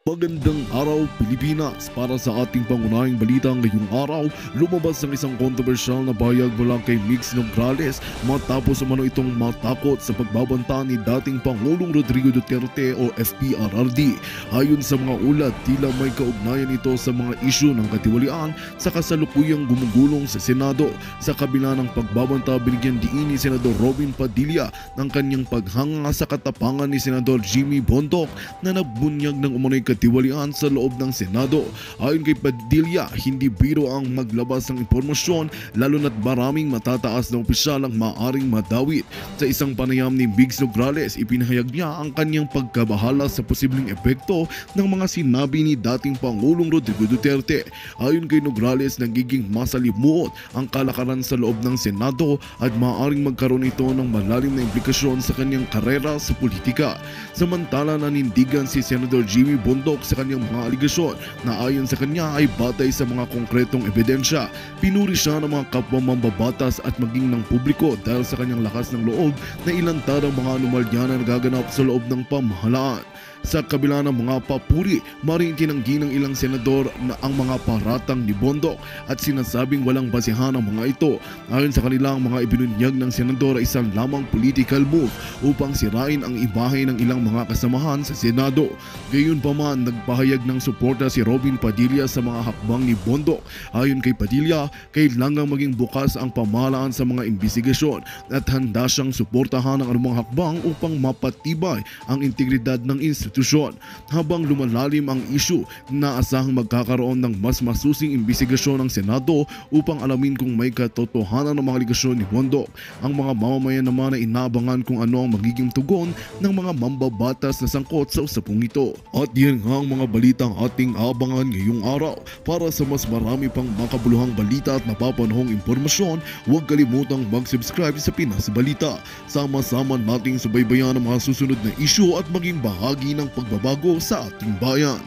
Magandang araw Pilipinas! Para sa ating pangunahing balita ngayong araw, lumabas ang isang kontrobersyal na bayag mula kay Mix Nograles matapos umano itong matakot sa pagbabanta ni dating Pangulong Rodrigo Duterte o FPRRD. Ayon sa mga ulat, tila may kaugnayan ito sa mga isyu ng katiwalian sa kasalukuyang gumugulong sa Senado. Sa kabila ng pagbabanta, binigyan diin ni Senador Robin Padilla ng kanyang paghanga sa katapangan ni Senador Jimmy Bondoc na nagbunyag ng umunay katiwalian sa loob ng Senado. Ayon kay Padilla, hindi biro ang maglabas ng impormasyon lalo na't maraming matataas na opisyal ang maaring madawit. Sa isang panayam ni Biggs Nograles, ipinahayag niya ang kanyang pagkabahala sa posibleng epekto ng mga sinabi ni dating Pangulong Rodrigo Duterte. Ayon kay Nograles, nagiging masalimuot ang kalakaran sa loob ng Senado at maaring magkaroon ito ng malalim na implikasyon sa kanyang karera sa politika. Samantala, nanindigan si Senator Jimmy Bondoc sa kanyang mga aligasyon na ayon sa kanya ay batay sa mga konkretong ebidensya. Pinuri siya ng mga kapwa mambabatas at maging ng publiko dahil sa kanyang lakas ng loob na ilantad ang mga anomalya na nagaganap sa loob ng pamahalaan. Sa kabila ng mga papuri, maring tinanggi ng ilang senador na ang mga paratang ni Bondoc at sinasabing walang basihan ang mga ito. Ayon sa kanila, ang mga ibinunyag ng senador ay isang lamang political move upang sirain ang imahe ng ilang mga kasamahan sa Senado. Gayunpaman, nagpahayag ng suporta si Robin Padilla sa mga hakbang ni Bondoc. Ayon kay Padilla, kailangang maging bukas ang pamahalaan sa mga imbestigasyon at handa siyang suportahan ang anumang hakbang upang mapatibay ang integridad ng institusyon. Habang lumalalim ang isyu, naasahang magkakaroon ng mas masusing imbestigasyon ng Senado upang alamin kung may katotohanan ng mga aligasyon ni Bondoc. Ang mga mamamayan naman ay inaabangan kung ano ang magiging tugon ng mga mambabatas na sangkot sa usapong ito. At yan nga ang mga balitang ating abangan ngayong araw. Para sa mas marami pang makabuluhang balita at napapanahong impormasyon, huwag kalimutang mag-subscribe sa Pinas Balita. Sama-sama nating subaybayan ang mga susunod na isyu at maging bahagi ng pagbabago sa ating bayan.